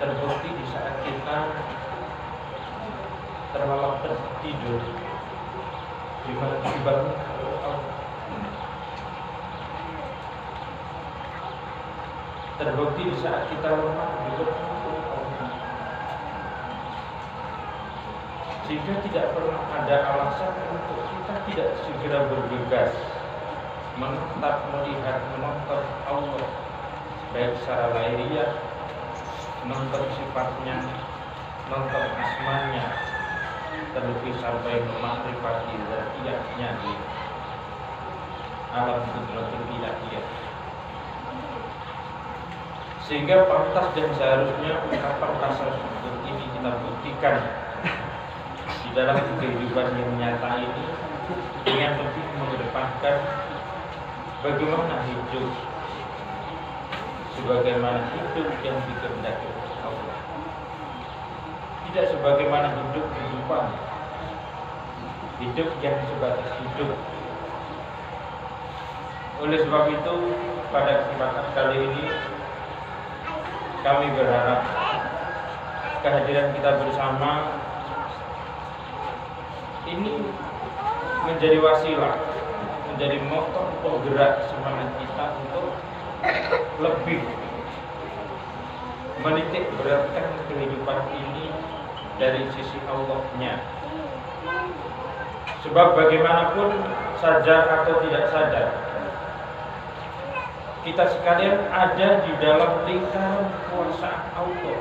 Terbukti di saat kita terlelap tertidur di mana dibangun oleh Allah. Terbukti di saat kita lemah juga sehingga tidak pernah ada alasan untuk kita tidak segera bergegas menatap, melihat, menonton Allah baik secara lahiriah, menonton sifatnya, menonton asmanya, terlebih sampai memakrifati zatiyahnya di alam kudratul ilahiyah. Sehingga pantas dan seharusnya ungkapan rasa syukur ini kita buktikan di dalam kehidupan yang nyata ini dengan lebih mengedepankan bagaimana hidup sebagaimana hidup yang dikehendaki Allah, tidak sebagaimana hidup kehidupan, hidup yang sebatas hidup. Oleh sebab itu, pada kesempatan kali ini kami berharap kehadiran kita bersama ini menjadi wasilah, menjadi motor penggerak semangat kita untuk lebih menitik beratkan kehidupan ini dari sisi Allah-nya. Sebab bagaimanapun sadar atau tidak sadar, kita sekalian ada di dalam lingkaran kekuasaan Allah.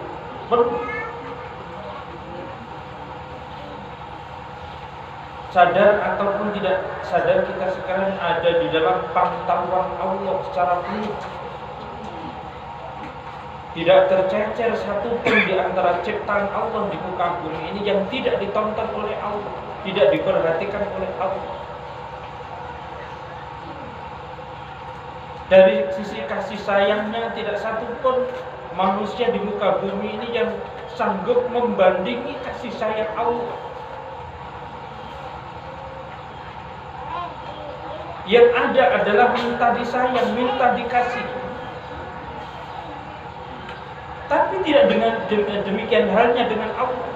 Sadar ataupun tidak sadar, kita sekarang ada di dalam pantauan Allah secara penuh. Tidak tercecer satupun di antara ciptaan Allah di muka bumi ini yang tidak ditonton oleh Allah, tidak diperhatikan oleh Allah. Dari sisi kasih sayangnya, tidak satupun manusia di muka bumi ini yang sanggup membandingi kasih sayang Allah. Yang ada adalah minta disayang, minta dikasih. Tapi tidak dengan demikian halnya dengan Allah.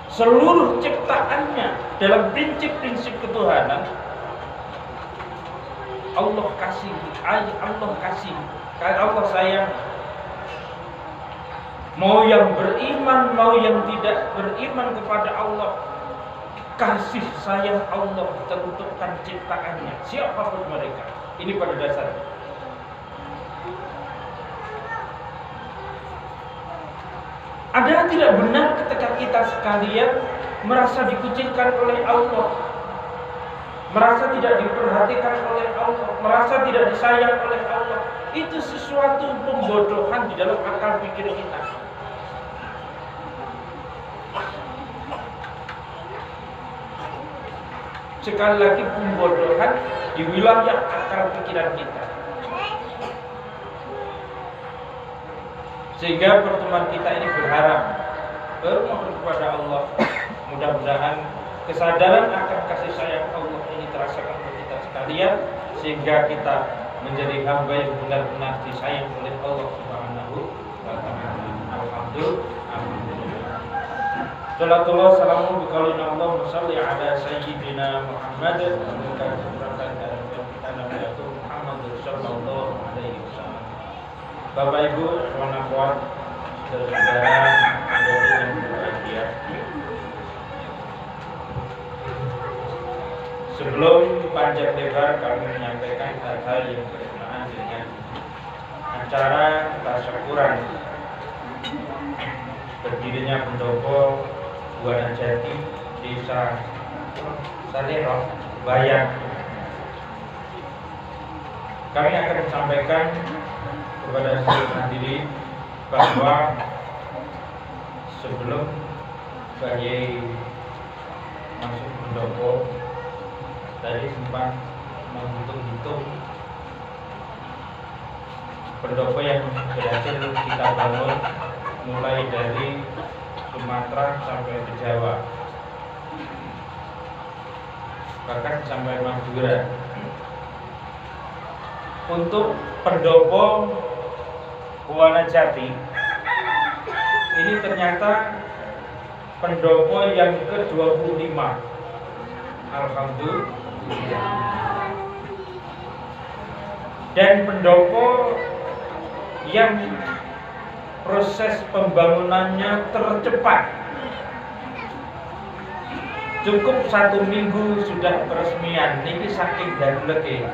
Seluruh ciptaannya dalam prinsip-prinsip ketuhanan, Allah kasih, Allah sayang. Mau yang beriman, mau yang tidak beriman kepada Allah, kasih sayang Allah teruntukkan ciptaannya, siapapun mereka. Ini pada dasarnya. Adalah tidak benar ketika kita sekalian merasa dikucilkan oleh Allah, merasa tidak diperhatikan oleh Allah, merasa tidak disayang oleh Allah. Itu sesuatu pembodohan di dalam akal pikir kita. Sekali lagi, pembodohan di wilayah akal pikiran kita. Sehingga pertemuan kita ini berharap bermohon kepada Allah, mudah-mudahan kesadaran akan kasih sayang Allah ini terasakan oleh kita sekalian, sehingga kita menjadi hamba yang benar-benar disayang oleh Allah Subhanahu wa ta'ala. Alhamdulillah. Salatullah salamu biqaulina Allahumma shalli ala sayyidina Muhammad sallallahu alaihi wasallam. Bapak Ibu, teman akhwat, saudara yang berbahagia. Sebelum panjang lebar kami menyampaikan hal-hal yang berkenaan dengan acara tasyakuran berdirinya pendopo Buana Jati, Desa Salero, Bayan. Kami akan sampaikan kepada seluruh hadirin bahwa sebelum Mbak Yai masuk pendopo, tadi sempat menghitung-hitung pendopo yang berhasil kita bangun mulai dari Sumatera sampai ke Jawa, bahkan sampai Madura. Untuk pendopo Buana Jati ini ternyata pendopo yang ke-25. Alhamdulillah. Dan pendopo yang proses pembangunannya tercepat. Cukup 1 minggu sudah peresmian. Ini saking danleke.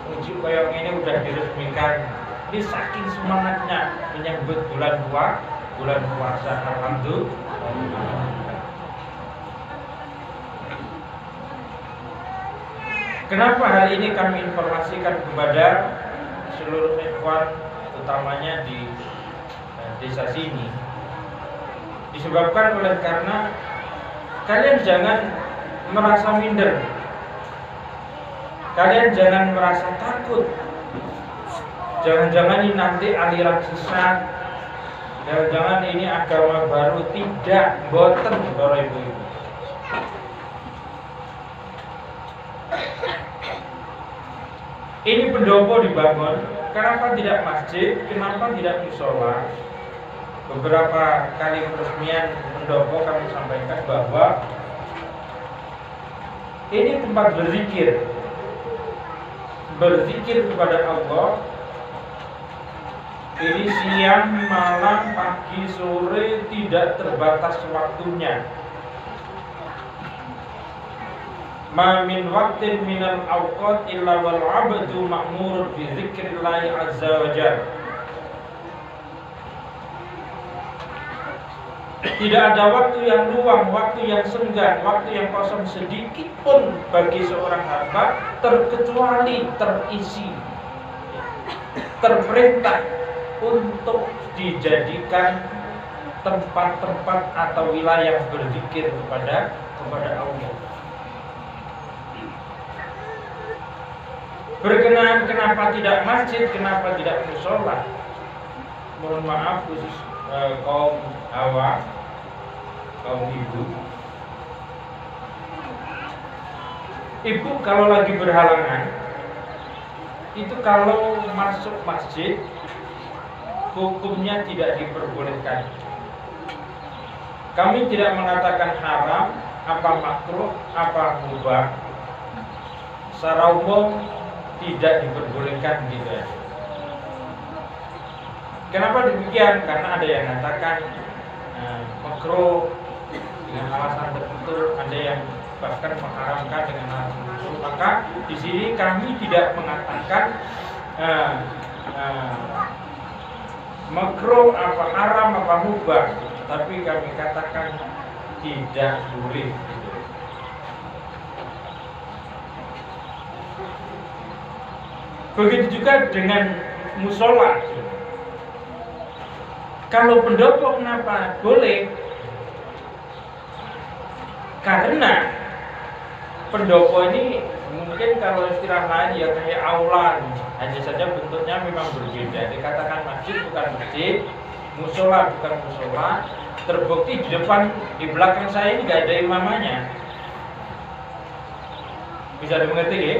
Uji koyong ini udah diresmikan. Ini saking semangatnya menyambut bulan puasa. Alhamdulillah. Kenapa hal ini kami informasikan kepada seluruh ikhwan, utamanya di desa sini? Disebabkan oleh karena kalian jangan merasa minder Kalian jangan merasa takut. Jangan-jangan ini nanti aliran sesat. Jangan-jangan ini agama baru. Tidak, boten Bapak Ibu. Ini pendopo dibangun. Kenapa tidak masjid? Kenapa tidak musola? Beberapa kali peresmian pendopo kami sampaikan bahwa ini tempat berzikir. Berzikir kepada Allah. Ini siang, malam, pagi, sore, tidak terbatas waktunya. Ma min waqtin minal awqat illa wal 'abdu ma'mur bi dzikrillah azza wa jalla. Tidak ada waktu yang luang, waktu yang senggang, waktu yang kosong sedikit pun bagi seorang hamba terkecuali terisi, terperintah untuk dijadikan tempat-tempat atau wilayah berzikir kepada Allah. Berkenaan kenapa tidak masjid, kenapa tidak musola? Mohon maaf khusus kaum awam, kaum ibu. Ibu kalau lagi berhalangan, itu kalau masuk masjid hukumnya tidak diperbolehkan. Kami tidak mengatakan haram, apa makruh, apa mubah. Secara umum tidak diperbolehkan gitu ya. Kenapa demikian? Karena ada yang mengatakan makruh dengan alasan tertentu, ada yang bahkan mengharamkan dengan alasan tertentu. Maka di sini kami tidak mengatakan makruh apa haram apa mubah, tapi kami katakan tidak boleh. Begitu juga dengan musola. Kalau pendopo kenapa boleh? Karena pendopo ini mungkin kalau istilah lain ya kayak aula, hanya saja bentuknya memang berbeda. Dikatakan masjid bukan masjid, musola bukan musola. Terbukti di depan, di belakang saya ini nggak ada imamanya. Bisa dimengerti ya?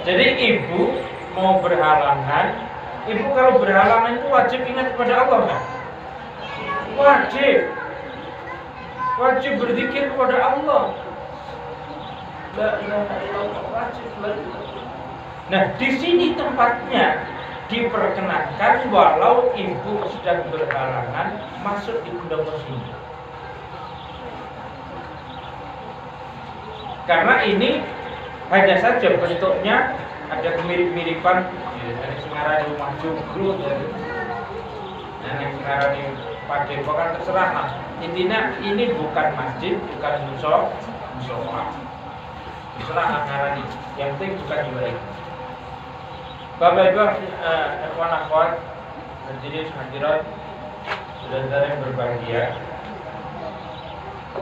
Jadi ibu mau berhalangan, ibu kalau berhalangan itu wajib ingat kepada Allah kan? Wajib berzikir kepada Allah. La ilaha illallah, wajib. Nah, di sini tempatnya diperkenankan walau ibu sedang berhalangan masuk di pendopo sini. Karena ini hanya saja bentuknya ada kemirip-miripan, ada Semarang rumah joglo, ada Semarang di Padepokan, terserah lah. Intinya ini bukan masjid, bukan musola. Terserah anggaran ini. Yang penting bukan ibadah. Bapak Ibu, ikhwan akhwat, hadirin hadirat, saudara yang berbahagia.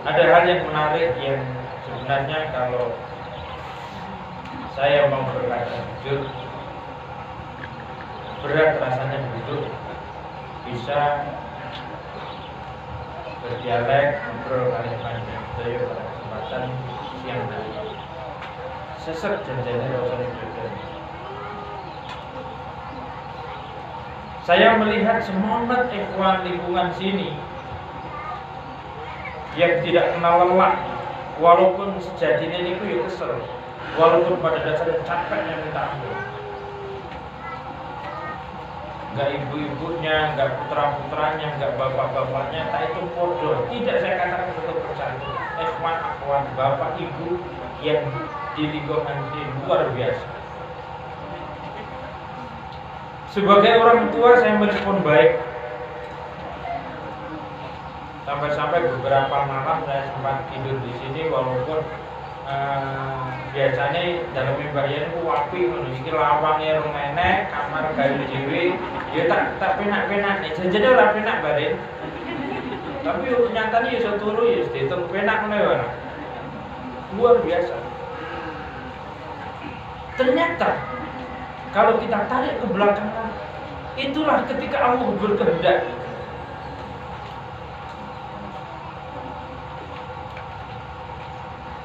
Ada hal yang menarik yang sebenarnya kalau saya mau berkata jujur, berat rasanya begitu bisa berdialek ngobrol kali panjang saya pada kesempatan siang hari. Sesek janjinya rasanya berbeda. Saya melihat semangat ikhwan lingkungan sini yang tidak kenal lelah, walaupun sejatinya ini ya kesel. Walaupun pada dasarnya capeknya minta ampun. Enggak ibu-ibunya, enggak putra-putranya, enggak bapak-bapaknya, tak itu bodoh. Tidak, saya katakan betul persatu. Ikhwan, akhwat, bapak, ibu yang di lingkungan ini luar biasa. Sebagai orang tua saya merespon baik. Sampai-sampai beberapa malam saya sempat tidur di sini walaupun biasanya dalam mimbarnya itu wapi iki lawange rong enek, kamar gawe dhewe, ya tak penak-penak nek jadi ora penak bare. Tapi nyatane iso turu ya diitung penak ngono ya. Luar biasa. Ternyata kalau kita tarik ke belakang, itulah ketika Allah berkehendak.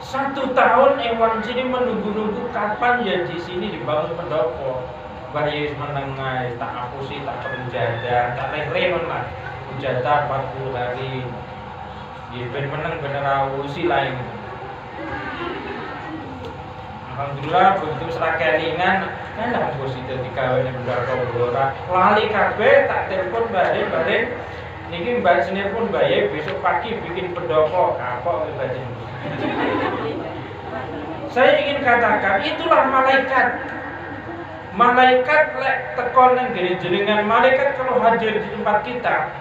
Satu tahun Ewan sini menunggu-nunggu kapan ya di sini dibangun pendopo. Bayi menengah tak akusi tak penjada tak rere lah. Penjada 40 hari. Ya ben meneng bener awusi lain. Alhamdulillah begitu serak kelingan, enak bos itu dikawin benar kobora. Lali kabeh tak telepon bare niki Mbak Senir pun baye besok pagi bikin pendopo kapok batin. Saya ingin katakan itulah malaikat. Malaikat lek tekon nang jenengan, malaikat kalau hadir di tempat kita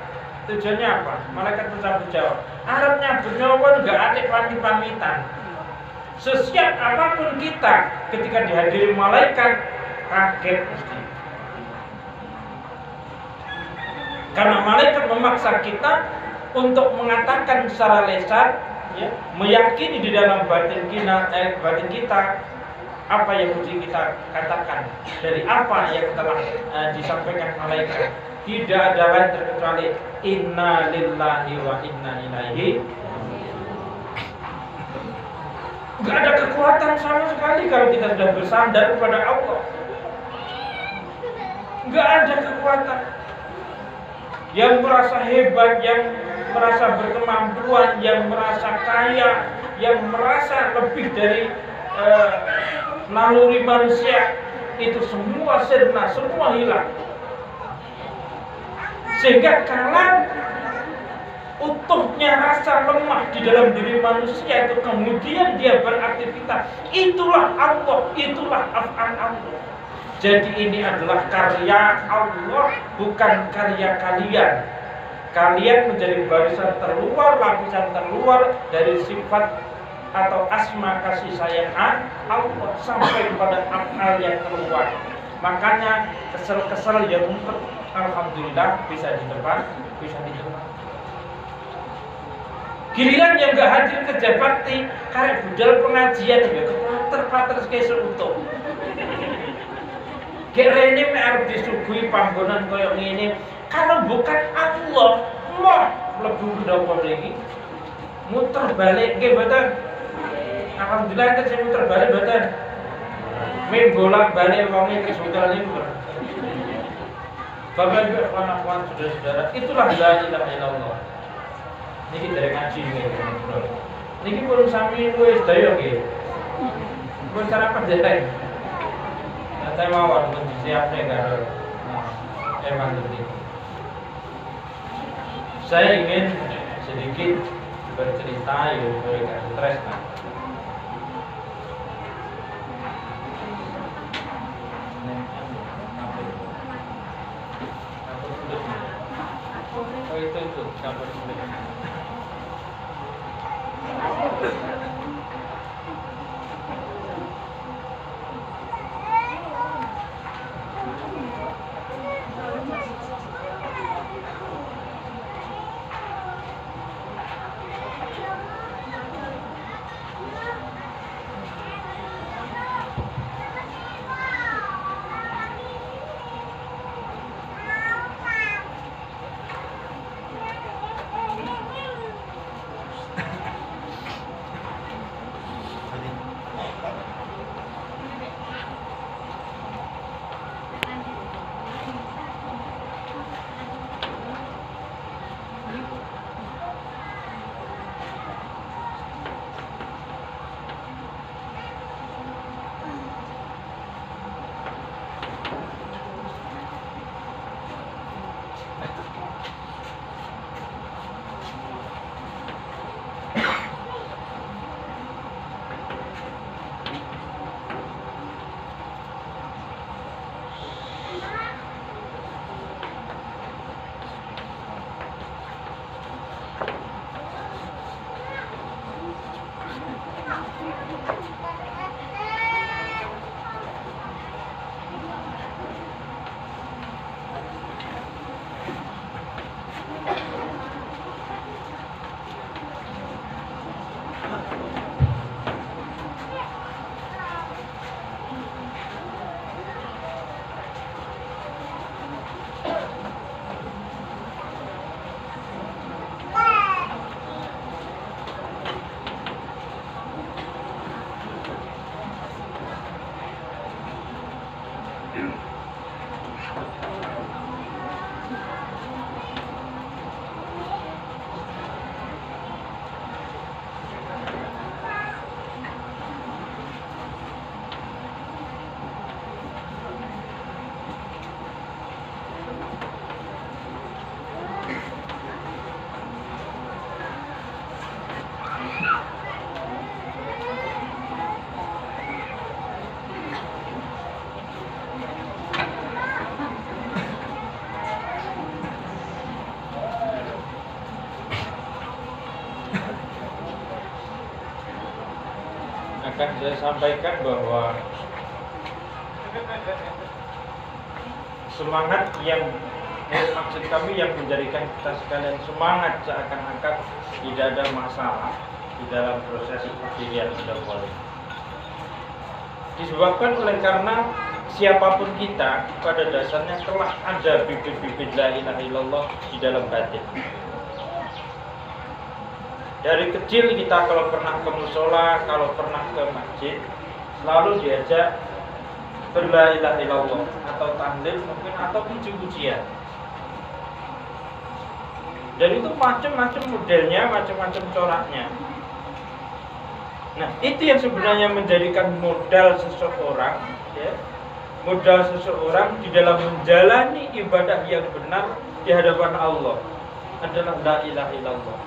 tujuannya apa? Malaikat bersambut jawab. Arabnya bernyawa enggak ada pamit-pamitan. Sesiap apapun kita ketika dihadiri malaikat kaget mesti. Karena malaikat memaksa kita untuk mengatakan secara lisan, ya, meyakini di dalam batin kita apa yang mesti kita katakan dari apa yang telah disampaikan malaikat. Tidak ada lain terkecuali inna lillahi wa inna ilaihi. Gak ada kekuatan sama sekali kalau kita sudah bersandar kepada Allah. Gak ada kekuatan. Yang merasa hebat, yang merasa berkemampuan, yang merasa kaya, yang merasa lebih dari naluri manusia, itu semua sirna, semua hilang. Sehingga kalau utuhnya rasa lemah di dalam diri manusia itu kemudian dia beraktivitas, itulah Allah, itulah af'al Allah. Jadi ini adalah karya Allah, bukan karya kalian. Kalian menjadi barisan terluar, lapisan terluar dari sifat atau asma kasih sayang Allah sampai kepada af'al yang terluar. Makanya kesel-kesel ya untuk alhamdulillah bisa ditebak, bisa ditebak. Giliran yang gak hadir kerja bakti, karek budal pengajian ya keplater-plater kesel utuh. Kira ini harus disuguhi panggonan koyok ini. Kalau bukan Allah, mau lebih berdoa lagi, muter balik ke badan. Alhamdulillah kita muter balik badan. Main bolak balik wongnya ke saudara ini. Bapak ibu anak-anak saudara-saudara, itulah la ilaha illallah. Niki dari ngaji nggih, Bro. Niki pun sami wis daya nggih. Pun sarapan dhewe. Saya mawon pun disiapne karo Eman tadi. Saya ingin sedikit bercerita ya supaya stres nah. Oh itu kabar sulit. akan saya sampaikan bahwa semangat yang maksud kami yang menjadikan kita sekalian semangat seakan-akan tidak ada masalah di dalam proses pilihan dakwah. Disebabkan oleh karena siapapun kita pada dasarnya telah ada bibit-bibit la ilaha illallah di dalam batin. Dari kecil kita kalau pernah ke musola, kalau pernah ke masjid, selalu diajak berla ilaha illallah atau tahlil mungkin atau puji-pujian. Dan itu macam-macam modelnya, macam-macam coraknya. Nah, itu yang sebenarnya menjadikan modal seseorang, ya, modal seseorang di dalam menjalani ibadah yang benar di hadapan Allah adalah la ilaha illallah.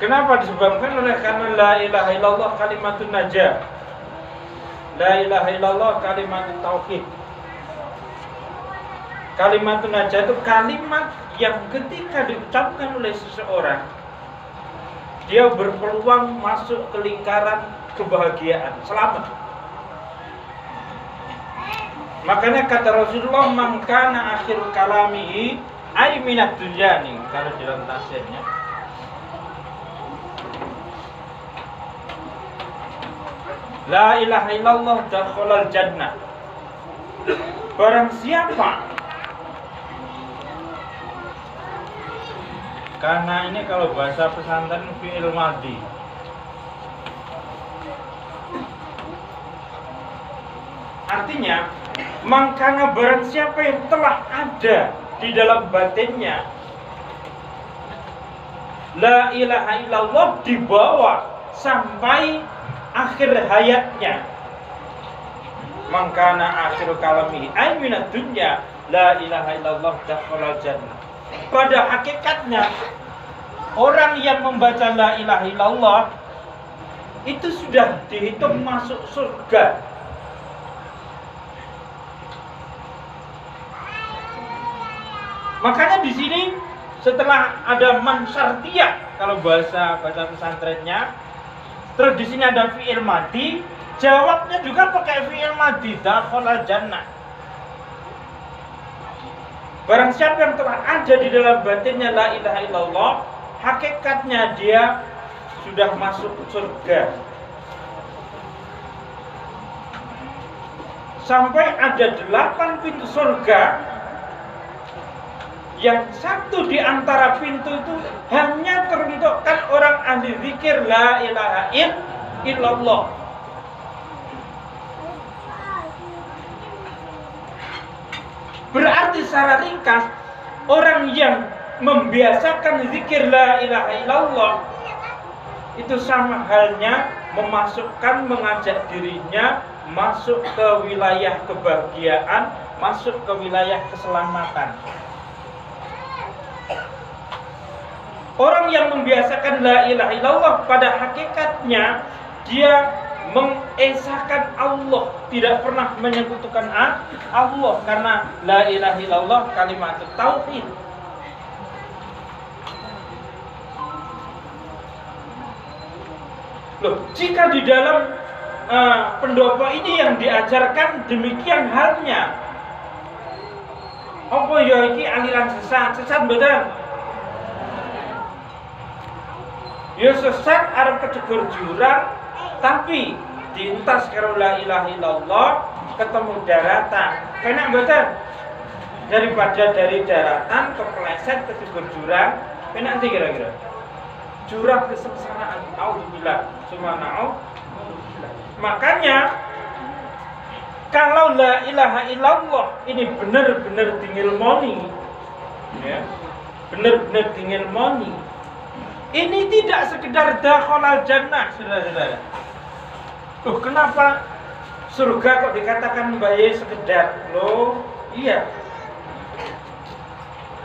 Kenapa disebabkan oleh karena la ilaha illallah kalimatun najah. La ilaha illallah kalimatun tauhid. Kalimatun najah itu kalimat yang ketika diucapkan oleh seseorang dia berpeluang masuk ke lingkaran kebahagiaan, selamat. Makanya kata Rasulullah, man kana akhir kalamihi ay minad dunya, nih kalau di dalam tafsirnya. La ilaha illallah dakhalal jannah. Barang siapa, karena ini kalau bahasa pesantren fi'il madhi. Artinya, mangkana barang siapa yang telah ada di dalam batinnya la ilaha illallah dibawa sampai akhir hayatnya, mangkana akhir kalamihi ay minad dunya la ilaha illallah dakhalal jannah. Pada hakikatnya orang yang membaca la ilaha illallah itu sudah dihitung masuk surga. Makanya di sini setelah ada man syartiyah kalau bahasa pesantrennya, terus di sini ada fi'il madhi, jawabnya juga pakai fi'il madhi, dakhalal jannah. Barang siapa yang telah ada di dalam batinnya la ilaha illallah, hakikatnya dia sudah masuk surga. Sampai ada 8 pintu surga, yang satu di antara pintu itu hanya teruntukkan orang ahli zikir la ilaha illallah. Berarti secara ringkas, orang yang membiasakan zikir la ilaha illallah itu sama halnya memasukkan, mengajak dirinya masuk ke wilayah kebahagiaan, masuk ke wilayah keselamatan. Orang yang membiasakan la ilaha illallah pada hakikatnya dia mengesahkan Allah, tidak pernah menyekutukan Allah, karena la ilaha illallah kalimat tauhid. Loh, jika di dalam pendopo ini yang diajarkan demikian halnya, apa ya iki aliran sesat betul? Ya sesat arep kecegur jurang, tapi dientas karo la ilaha illallah ketemu daratan. Penak mboten? Daripada dari daratan kepleset kecegur jurang, penak ndi kira-kira? Jurang kesengsaraan. Auzubillah. Subhanallah. Makanya kalau la ilaha illallah ini benar-benar dingilmoni, ya, benar-benar dingilmoni. Ini tidak sekedar dakhalal jannah, saudara-saudara. Kenapa surga kok dikatakan bayi sekedar? Loh, iya.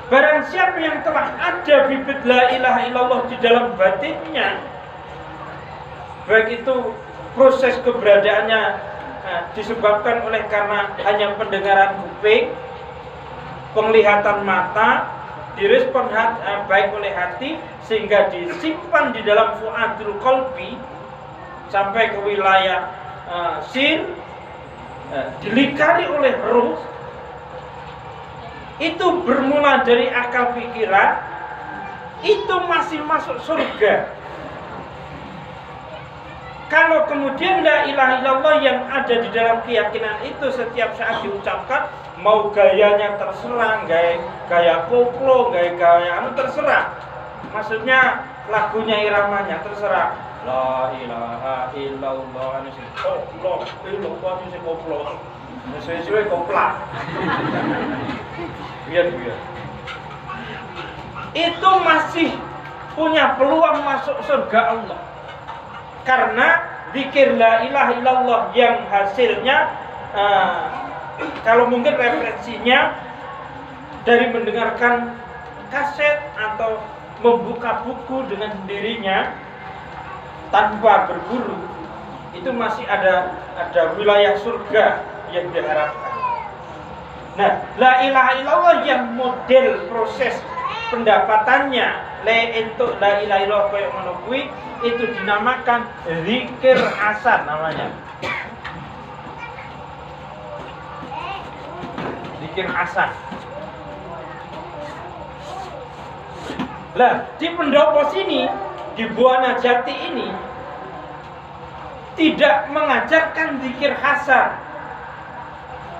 Barang siapa yang telah ada bibit la ilaha illallah di dalam batinnya, baik itu proses keberadaannya disebabkan oleh karena hanya pendengaran kuping, penglihatan mata, direspon baik oleh hati, sehingga disimpan di dalam fuadul qalbi sampai ke wilayah sir, dilingkari oleh ruh. Itu bermula dari akal pikiran, itu masih masuk surga. Kalau kemudian la ilaha illallah yang ada di dalam keyakinan itu setiap saat diucapkan, mau gayanya terserah, gaya koplo, gaya terserah. Maksudnya lagunya, iramanya terserah. La ilaha illallah anu sing koplo, illallah sing koplo. Sesuai kopla. Biar. Itu masih punya peluang masuk surga Allah. Karena zikir la ilaha illallah yang hasilnya kalau mungkin referensinya dari mendengarkan kaset atau membuka buku dengan sendirinya tanpa berguru, itu masih ada wilayah surga yang diharapkan. Nah, la ilaha illallah yang model proses pendapatannya untuk la ilaha illallah koyo ngono kuwi itu dinamakan zikir hasan namanya. Zikir hasan. Lah, di pendopo sini, di Buana Jati ini tidak mengajarkan zikir hasan,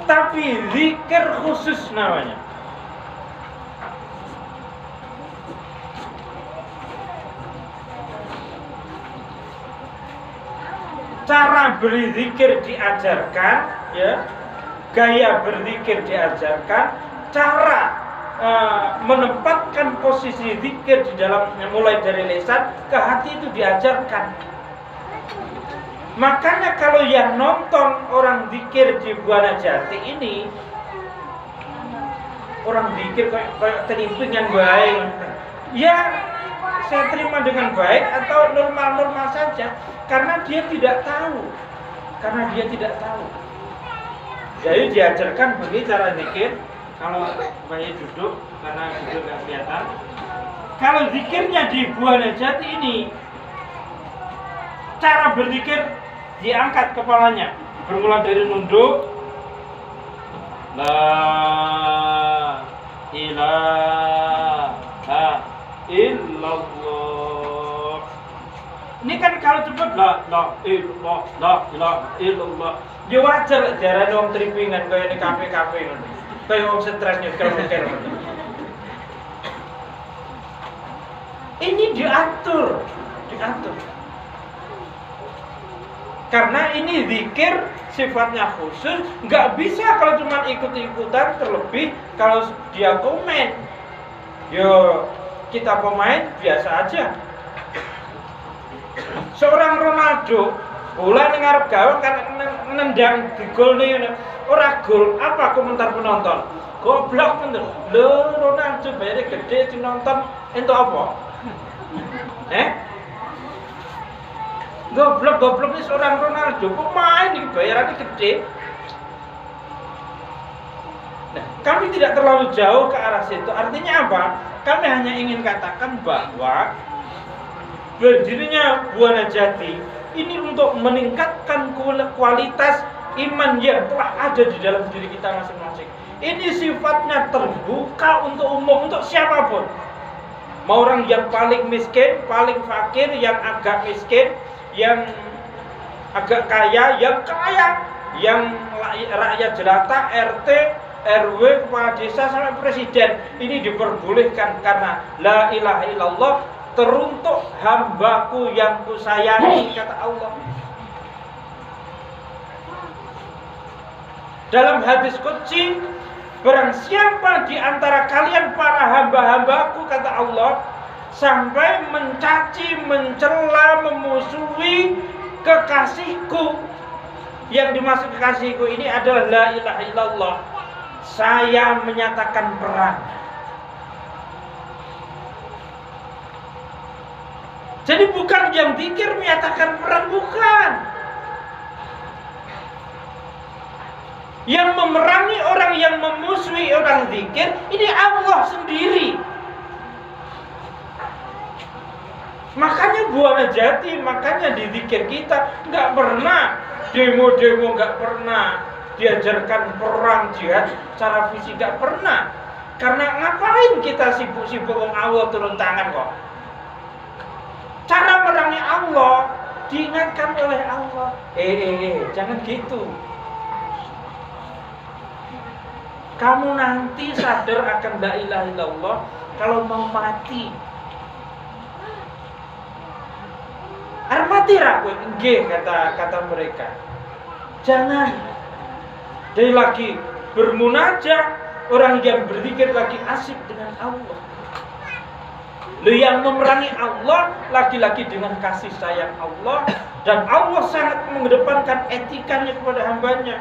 tapi zikir khusus namanya. Cara berzikir diajarkan, ya, gaya berzikir diajarkan, cara menempatkan posisi zikir di dalamnya mulai dari lisan ke hati itu diajarkan. Makanya kalau yang nonton orang zikir di Buana Jati ini, orang zikir kayak terimpingan baik, ya saya terima dengan baik atau normal-normal saja, karena dia tidak tahu. Jadi diajarkan bagi cara zikir. Kalau bayi duduk, karena duduk nggak kelihatan. Kalau zikirnya di Buana Jati ini, cara berzikir diangkat kepalanya, bermula dari nunduk. La ilaha illallah. Ini kan kalau cepat la ilaha illallah. Ya wajar jarane wong tripingan kaya di kafe-kafe ngono. Kaya wong stres nyekel-nyekel. Ini diatur. Karena ini zikir sifatnya khusus, nggak bisa kalau cuma ikut-ikutan, terlebih kalau dia komen. Yo, kita pemain biasa aja. Seorang Ronaldo bola ning ngarep gawang kan nendang di gol nih, ora gol, apa komentar penonton? Goblok bener. Lho, Ronaldo bayarnya gede sing nonton entuk apa? Goblok ini seorang Ronaldo, pemain ini bayarannya gede. Nah, kami tidak terlalu jauh ke arah situ. Artinya apa? Kami hanya ingin katakan bahwa berdirinya Buana Jati ini untuk meningkatkan kualitas iman yang telah ada di dalam diri kita masing-masing. Ini sifatnya terbuka untuk umum, untuk siapapun. Mau orang yang paling miskin, paling fakir, yang agak miskin, yang agak kaya, yang rakyat jelata, RT, RW, kepala desa sampai presiden, ini diperbolehkan karena la ilaha illallah teruntuk hambaku yang kusayangi, kata Allah. Dalam hadis qudsi, barang siapa di antara kalian para hamba-hambaku, kata Allah, sampai mencaci, mencela, memusuhi kekasihku. Yang dimaksud kekasihku ini adalah la ilaha illallah. Saya menyatakan perang. Jadi bukan yang zikir menyatakan perang, bukan. Yang memerangi orang yang memusuhi orang zikir ini Allah sendiri. Makanya buana jati, makanya di zikir kita nggak pernah demo-demo, nggak pernah diajarkan perang jihad secara fisik, nggak pernah. Karena ngapain kita sibuk-sibuk Allah turun tangan kok? Cara merangi Allah diingatkan oleh Allah. Jangan gitu. Kamu nanti sadar akan la ilaha illallah kalau mau mati. Arep mati ra kowe? Nggih, kata mereka. Jangan. Dari lagi bermunajat, orang yang berzikir lagi asik dengan Allah. Yang memerangi Allah lagi-lagi dengan kasih sayang Allah, dan Allah sangat mengedepankan etikanya kepada hambanya.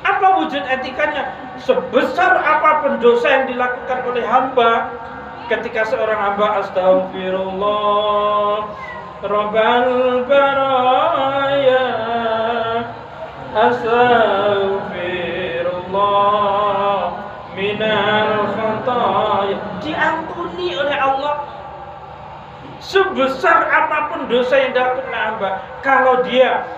Apa wujud etikanya? Sebesar apapun dosa yang dilakukan oleh hamba, ketika seorang hamba astagfirullah Rabbal baraya, astaghfirullah minal khataya, diampuni oleh Allah. Sebesar apapun dosa yang dilakukan hamba, kalau dia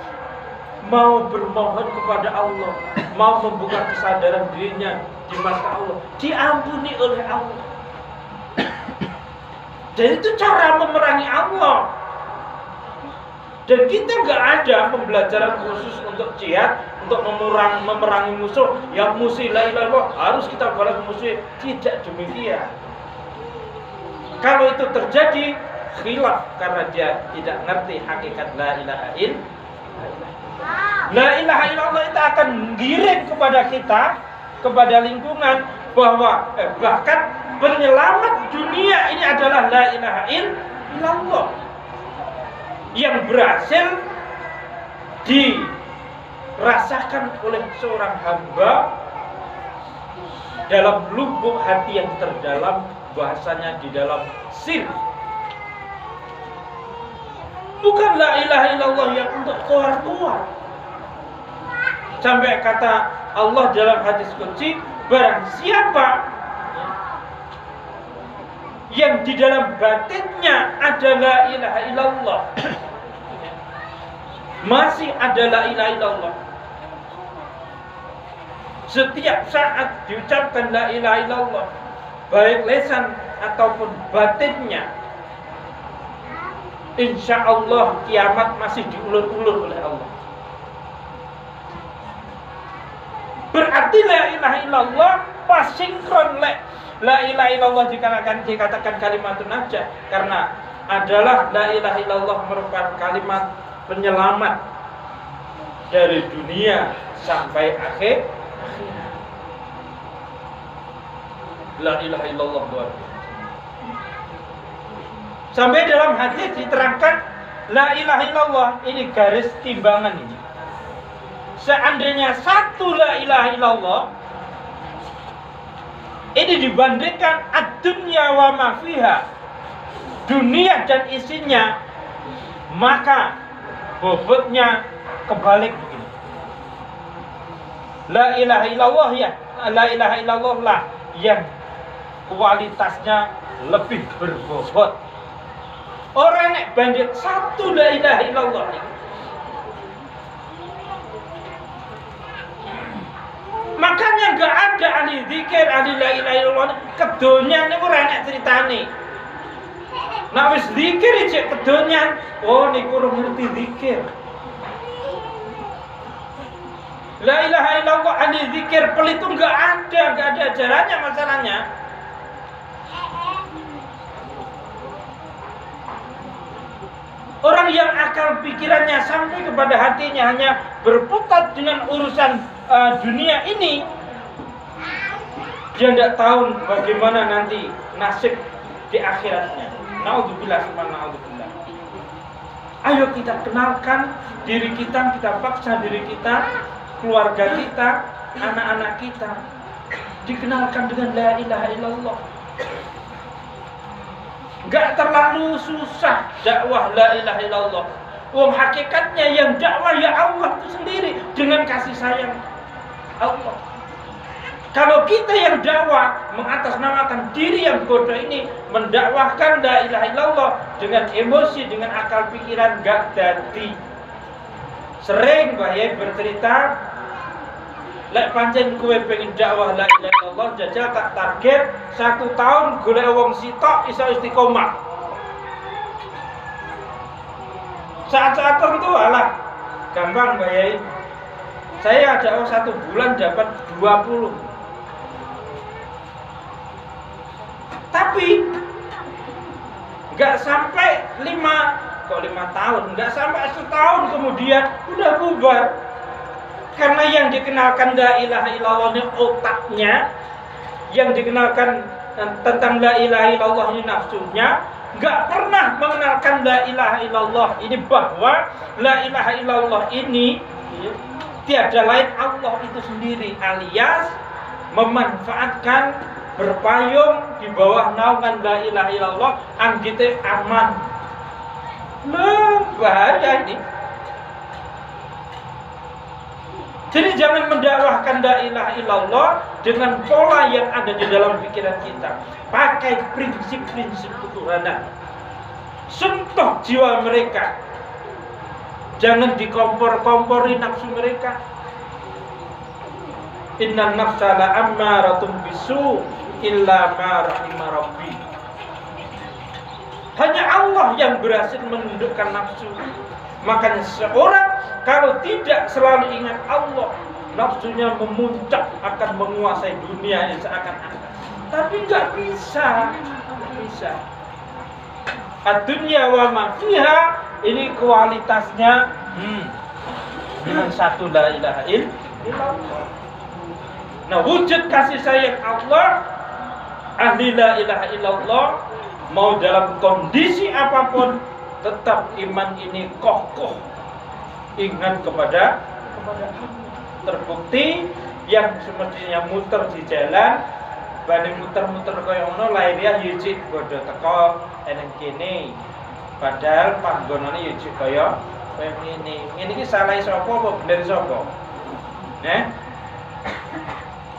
mau bermohon kepada Allah, mau membuka kesadaran dirinya di mata Allah, diampuni oleh Allah. Dan itu cara memerangi Allah. Dan kita nggak ada pembelajaran khusus untuk jihad, untuk memerangi musuh. Yang musuh la ilaha illallah harus kita balas musuh. Tidak demikian. Kalau itu terjadi, khilaf karena dia tidak ngerti hakikat la ilaha illallah. La ilaha illallah itu akan menggiring kepada kita, kepada lingkungan, bahwa bahkan penyelamat dunia ini adalah la ilaha illallah, yang berhasil dirasakan oleh seorang hamba dalam lubuk hati yang terdalam, bahasanya di dalam sir. Bukan la ilaha illallah yang untuk keluar-keluar. Sampai kata Allah dalam hadis qudsi, barang siapa yang di dalam batinnya ada la ilaha illallah, masih ada la ilaha illallah, setiap saat diucapkan la ilaha illallah, baik lisan ataupun batinnya, insya Allah kiamat masih diulur-ulur oleh Allah. Berarti la ilaha illallah pas sinkron la ilaha illallah dikatakan kalimatun najah, karena adalah la ilaha illallah merupakan kalimat penyelamat dari dunia sampai akhir. La ilaha illallah luar biasa. Sampai dalam hadis diterangkan la ilaha illallah ini garis timbangan ini. Seandainya satu la ilaha illallah ini dibandingkan ad-dunya wa ma fiha, dunia dan isinya, maka bobotnya kebalik begini. La ilaha illallah ya, la ilaha illallah lah yang kualitasnya lebih berbobot. Orang nek banding satu la ilaha illallah ini, makanya nggak ada ahli zikir, ahli la ilaha illallah kedonyan niku ora enak ceritane. Nek wis zikir iki kedonyan, oh niku ora ngerti zikir. La ilaha illallah ahli zikir pelit itu nggak ada ajarannya masalahnya. Orang yang akal pikirannya sampai kepada hatinya hanya berputar dengan urusan dunia ini, dia tidak tahu bagaimana nanti nasib di akhiratnya. Naudzubillah, naudzubillah. Ayo kita kenalkan diri kita paksa diri kita, keluarga kita, anak-anak kita dikenalkan dengan la ilaha illallah. Gak terlalu susah dakwah la ilaha illallah. Hakikatnya yang dakwah ya Allah itu sendiri dengan kasih sayang Allah. Kalau kita yang dakwah mengatasnamakan diri yang bodoh ini, mendakwahkan la ilaha illallah dengan emosi, dengan akal pikiran, gak jadi. Sering Mbah Yai bercerita, lek pancen kowe pengen dakwah la ilaha illallah, jajal tak target 1 tahun golek wong sitok iso istiqomah. Saat-saat tertentu alah gampang Mbah Yai. Saya dakwah 1 bulan dapat 20. Tapi nggak sampai 5 tahun, nggak sampai 1 tahun kemudian udah bubar. Karena yang dikenalkan la ilaha illallah ini otaknya, yang dikenalkan tentang la ilaha illallah ini nafsunya, nggak pernah mengenalkan la ilaha illallah ini, bahwa la ilaha illallah ini tiada lain Allah itu sendiri, alias memanfaatkan berpayung di bawah naungan la ilaha illallah anggite aman. Bahaya ini. Jadi jangan mendakwahkan la ilaha illallah dengan pola yang ada di dalam pikiran kita. Pakai prinsip-prinsip ketuhanan. Sentuh jiwa mereka. Jangan dikompor-kompori nafsu mereka. Inna nafsa la'ammaratun bisu illa ma rahima rabbi. Hanya Allah yang berhasil menundukkan nafsu. Makanya seorang kalau tidak selalu ingat Allah, nafsunya memuncak, akan menguasai dunia ini seakan-akan. Tapi nggak bisa. Ad-dunya wa ma fiha, ini kualitasnya dengan satu la ilaha illallah. Nah, wujud kasih sayang Allah, ahli la ilaha illallah, mau dalam kondisi apapun tetap iman ini kokoh, ingat kepada Allah. Terbukti yang semestinya muter di jalan, banding muter-muter kaya ngono lahirnya yujik bodoh teko eneng kene, padahal panggonane yujik kaya ngene. Ngene iki salah sapa apa bener sapa?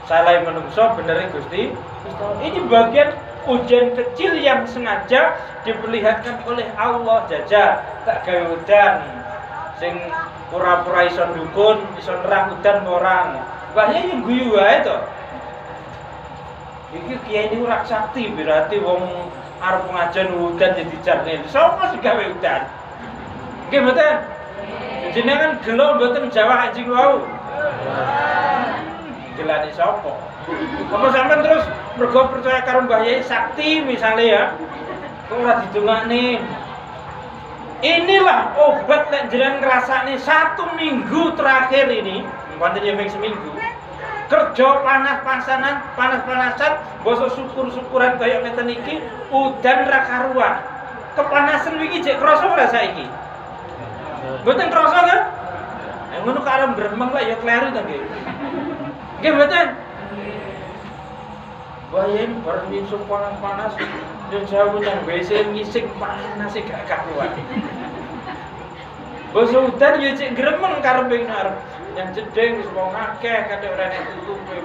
Salah menungso bener Gusti. Ini bagian ujian kecil yang sengaja diperlihatkan oleh Allah. Jajal tak gawe udan sing pura-pura iso dukun, iso nerang udan orang. Bahaya yang guyu wae to. Iki kiai ini ora sakti, berarti wong arep pengajian udan jadi jarne. Sapa sing gawe udan? Nggih mboten? Jenengan gelo mboten Jawa anjing wau. Jelani sapa? Apa sampean terus mergo percaya karo Mbah Yai sakti misalnya ya, kok ora didongakne. Inilah obat nek jenengan ngrasakne 1 minggu terakhir ini, pancen ya ming seminggu. Kerja panas-panasan, boso syukur-syukuran kaya ngeten iki, udan ra karuan. Kepanasan wingi jek krasa ora saiki? Mboten krasa kan? Ngono karo gremeng lah ya kleru to nggih. Nggih mboten? Bayen bareng iso panas-panas dan saya nang WC ngising panas e gak karuan. Boso udan ya cek gremeng karepe ngarep. Yang jedeng wis wong akeh kadhe ora nek tutupe.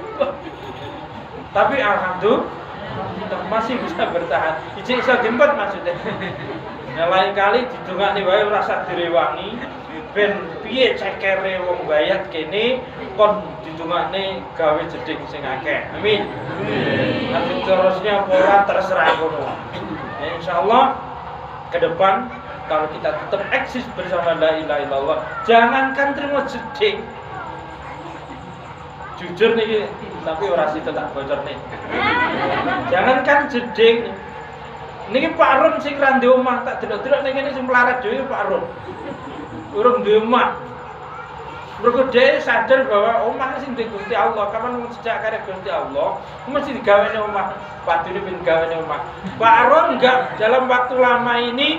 Tapi alhamdulillah masih bisa bertahan. Ijek iso diempet maksudnya. Nah lain kali didongakne wae ora usah direwangi. Ben piye cekere wong bayat kene kon didongakne gawe jeding sing akeh. Amin. Nanti terusnya ora terserah kono. Ya insyaallah ke depan kalau kita tetap eksis bersama la ilaha illallah, jangankan terima jeding. Jujur nih, tapi ora sida tak bocor nih. Jangankan jeding. Niki Pak Ron sing ra ndek omah tak delok-delok ning kene sing melarat dhewe Pak Ron. Urung ndek omah. Mergo dhewe sadar bahwa omah sing ndek Gusti Allah, kapan wong sejak kare Gusti Allah, mesti digawene omah. Padune ben gawene omah. Pak Ron enggak dalam waktu lama ini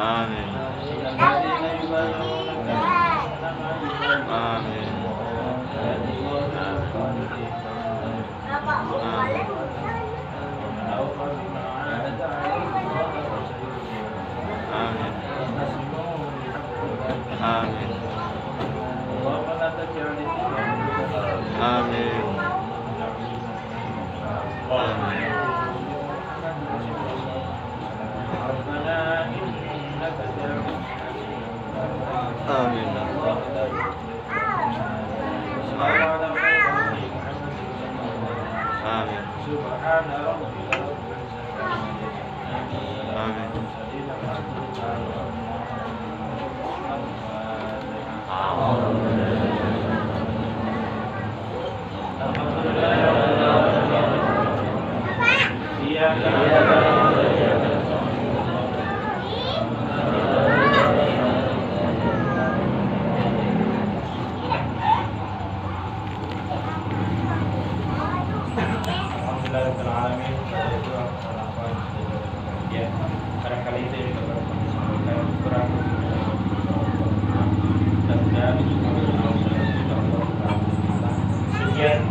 Amin. Ya, barangkali itu yang dapat saya kurang dan sekian